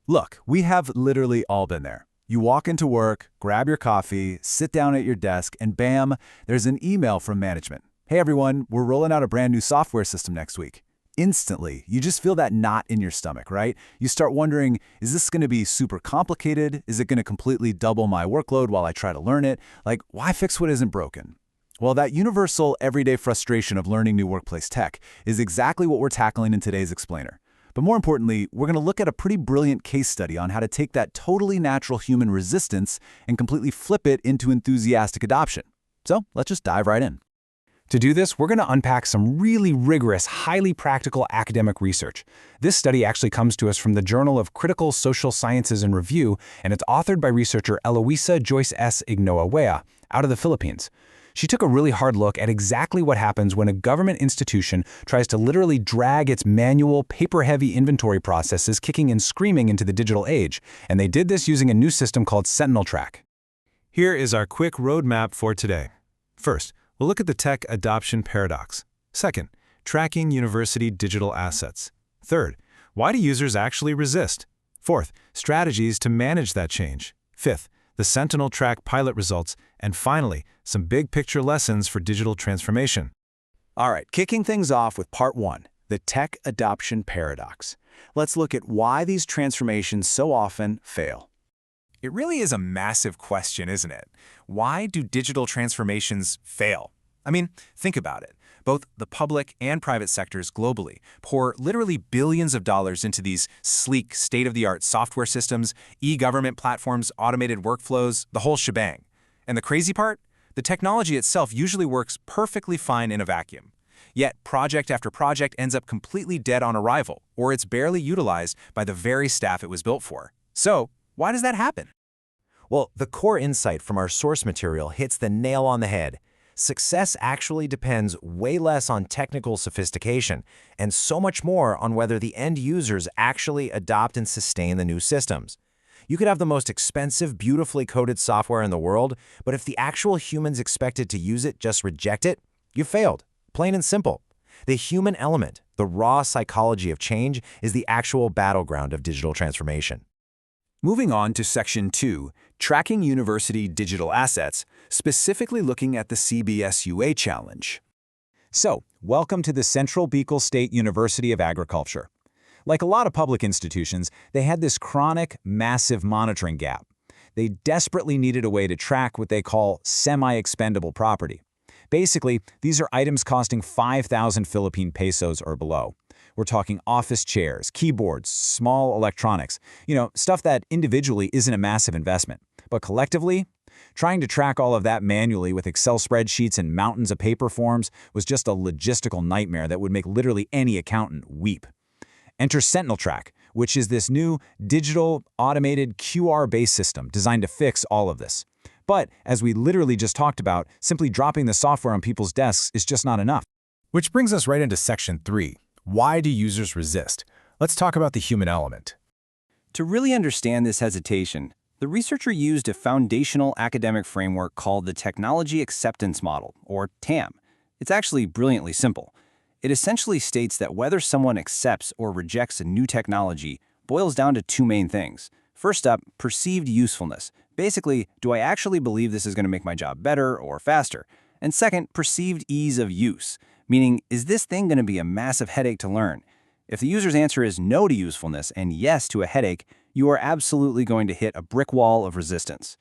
Look, we have literally all been there. You walk into work, grab your coffee, sit down at your desk, and bam, there's an email from management. Hey everyone, we're rolling out a brand new software system next week. Instantly, you just feel that knot in your stomach, right? You start wondering, is this going to be super complicated? Is it going to completely double my workload while I try to learn it? Like, why fix what isn't broken? Well, that universal, everyday frustration of learning new workplace tech is exactly what we're tackling in today's Explainer. But more importantly, we're going to look at a pretty brilliant case study on how to take that totally natural human resistance and completely flip it into enthusiastic adoption. So let's just dive right in. To do this, we're going to unpack some really rigorous, highly practical academic research. This study actually comes to us from the Journal of Critical Social Sciences and Review, and it's authored by researcher Eloisa Joyce S. Ignoawea out of the Philippines. She took a really hard look at exactly what happens when a government institution tries to literally drag its manual, paper-heavy inventory processes kicking and screaming into the digital age, and they did this using a new system called Sentinel Track. Here is our quick roadmap for today. First, we'll look at the tech adoption paradox. Second, tracking university digital assets. Third, why do users actually resist? Fourth, strategies to manage that change. Fifth, the Sentinel Track pilot results, and finally, some big-picture lessons for digital transformation. All right, kicking things off with part one, the tech adoption paradox. Let's look at why these transformations so often fail. It really is a massive question, isn't it? Why do digital transformations fail? I mean, think about it. Both the public and private sectors globally pour literally billions of dollars into these sleek, state-of-the-art software systems, e-government platforms, automated workflows, the whole shebang. And the crazy part? The technology itself usually works perfectly fine in a vacuum. Yet project after project ends up completely dead on arrival, or it's barely utilized by the very staff it was built for. So, why does that happen? Well, the core insight from our source material hits the nail on the head. Success actually depends way less on technical sophistication and so much more on whether the end users actually adopt and sustain the new systems. You could have the most expensive, beautifully coded software in the world, but if the actual humans expected to use it just reject it, you failed. Plain and simple. The human element, the raw psychology of change, is the actual battleground of digital transformation. Moving on to Section 2, Tracking University Digital Assets, specifically looking at the CBSUA challenge. So, welcome to the Central Beagle State University of Agriculture. Like a lot of public institutions, they had this chronic, massive monitoring gap. They desperately needed a way to track what they call semi-expendable property. Basically, these are items costing 5,000 Philippine pesos or below. We're talking office chairs, keyboards, small electronics, stuff that individually isn't a massive investment. But collectively, trying to track all of that manually with Excel spreadsheets and mountains of paper forms was just a logistical nightmare that would make literally any accountant weep. Enter Sentinel Track, which is this new digital, automated, QR-based system designed to fix all of this. But, as we literally just talked about, simply dropping the software on people's desks is just not enough. Which brings us right into Section 3. Why do users resist? Let's talk about the human element. To really understand this hesitation, the researcher used a foundational academic framework called the Technology Acceptance Model, or TAM. It's actually brilliantly simple. It essentially states that whether someone accepts or rejects a new technology boils down to two main things. First up, perceived usefulness. Basically, do I actually believe this is going to make my job better or faster? And second, perceived ease of use, meaning, is this thing going to be a massive headache to learn? If the user's answer is no to usefulness and yes to a headache, you are absolutely going to hit a brick wall of resistance.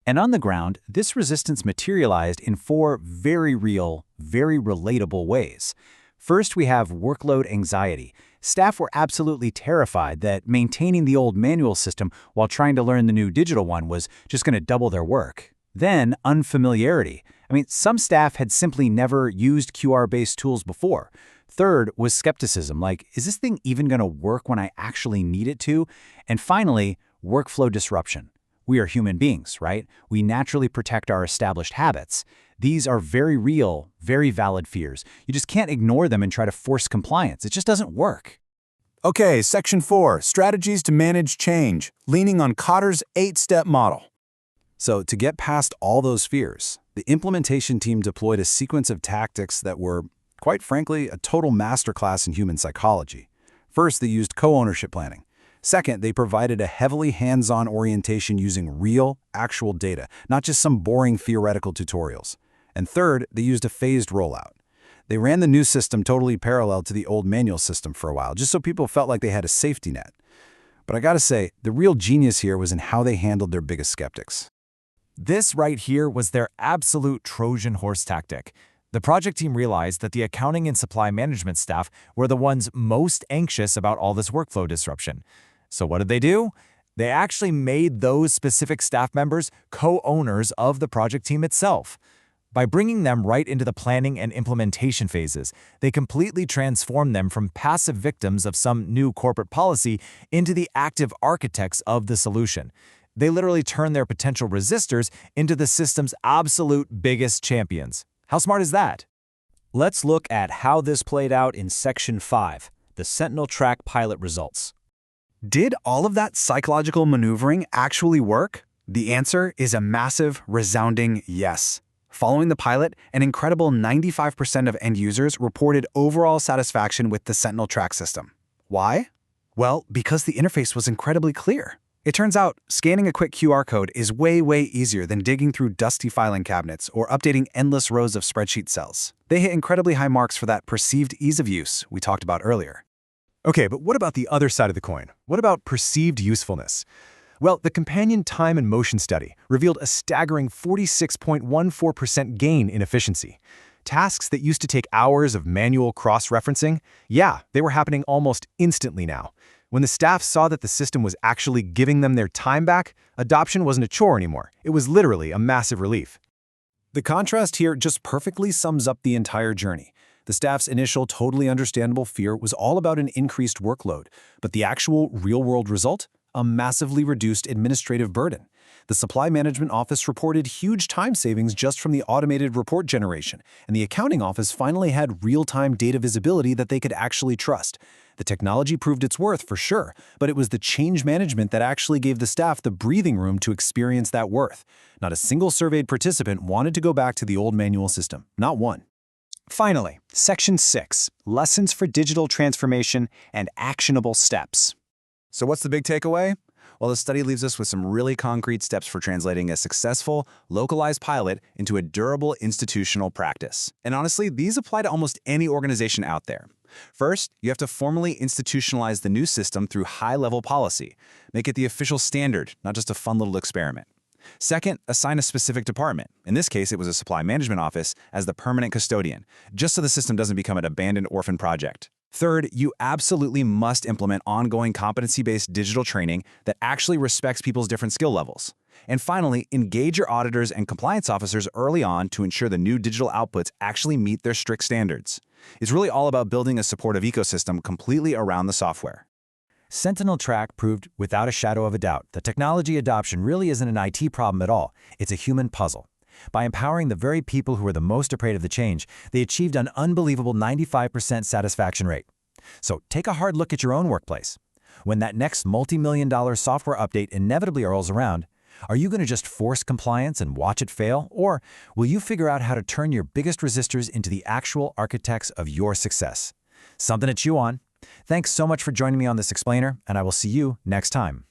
And on the ground, this resistance materialized in four very real, very relatable ways. First, we have workload anxiety. Staff were absolutely terrified that maintaining the old manual system while trying to learn the new digital one was just going to double their work. Then, unfamiliarity. Some staff had simply never used QR-based tools before. Third was skepticism, like, is this thing even going to work when I actually need it to? And finally, workflow disruption. We are human beings, right? We naturally protect our established habits. These are very real, very valid fears. You just can't ignore them and try to force compliance. It just doesn't work. Okay, Section 4, Strategies to Manage Change, leaning on Kotter's 8-step model. So to get past all those fears, the implementation team deployed a sequence of tactics that were, quite frankly, a total masterclass in human psychology. First, they used co-ownership planning. Second, they provided a heavily hands-on orientation using real, actual data, not just some boring theoretical tutorials. And third, they used a phased rollout. They ran the new system totally parallel to the old manual system for a while, just so people felt like they had a safety net. But I gotta say, the real genius here was in how they handled their biggest skeptics. This right here was their absolute Trojan horse tactic. The project team realized that the accounting and supply management staff were the ones most anxious about all this workflow disruption. So what did they do? They actually made those specific staff members co-owners of the project team itself. By bringing them right into the planning and implementation phases, they completely transformed them from passive victims of some new corporate policy into the active architects of the solution. They literally turned their potential resistors into the system's absolute biggest champions. How smart is that? Let's look at how this played out in Section 5, the Sentinel Track pilot results. Did all of that psychological maneuvering actually work? The answer is a massive, resounding yes. Following the pilot, an incredible 95% of end users reported overall satisfaction with the Sentinel Track system. Why? Well, because the interface was incredibly clear. It turns out, scanning a quick QR code is way easier than digging through dusty filing cabinets or updating endless rows of spreadsheet cells. They hit incredibly high marks for that perceived ease of use we talked about earlier. Okay, but what about the other side of the coin? What about perceived usefulness? Well, the companion time and motion study revealed a staggering 46.14% gain in efficiency. Tasks that used to take hours of manual cross-referencing, they were happening almost instantly now. When the staff saw that the system was actually giving them their time back, adoption wasn't a chore anymore. It was literally a massive relief. The contrast here just perfectly sums up the entire journey. The staff's initial totally understandable fear was all about an increased workload, but the actual real-world result? A massively reduced administrative burden. The supply management office reported huge time savings just from the automated report generation, and the accounting office finally had real-time data visibility that they could actually trust. The technology proved its worth for sure, but it was the change management that actually gave the staff the breathing room to experience that worth. Not a single surveyed participant wanted to go back to the old manual system. Not one. Finally, Section 6, Lessons for Digital Transformation and Actionable Steps. So what's the big takeaway? Well, the study leaves us with some really concrete steps for translating a successful, localized pilot into a durable institutional practice. And honestly, these apply to almost any organization out there. First, you have to formally institutionalize the new system through high-level policy. Make it the official standard, not just a fun little experiment. Second, assign a specific department. In this case, it was a supply management office as the permanent custodian, just so the system doesn't become an abandoned orphan project. Third, you absolutely must implement ongoing competency-based digital training that actually respects people's different skill levels. And finally, engage your auditors and compliance officers early on to ensure the new digital outputs actually meet their strict standards. It's really all about building a supportive ecosystem completely around the software. Sentinel Track proved without a shadow of a doubt that technology adoption really isn't an IT problem at all. It's a human puzzle. By empowering the very people who were the most afraid of the change, they achieved an unbelievable 95% satisfaction rate. So take a hard look at your own workplace. When that next multi-million-dollar software update inevitably rolls around, are you going to just force compliance and watch it fail? Or will you figure out how to turn your biggest resistors into the actual architects of your success? Something to chew on. Thanks so much for joining me on this explainer, and I will see you next time.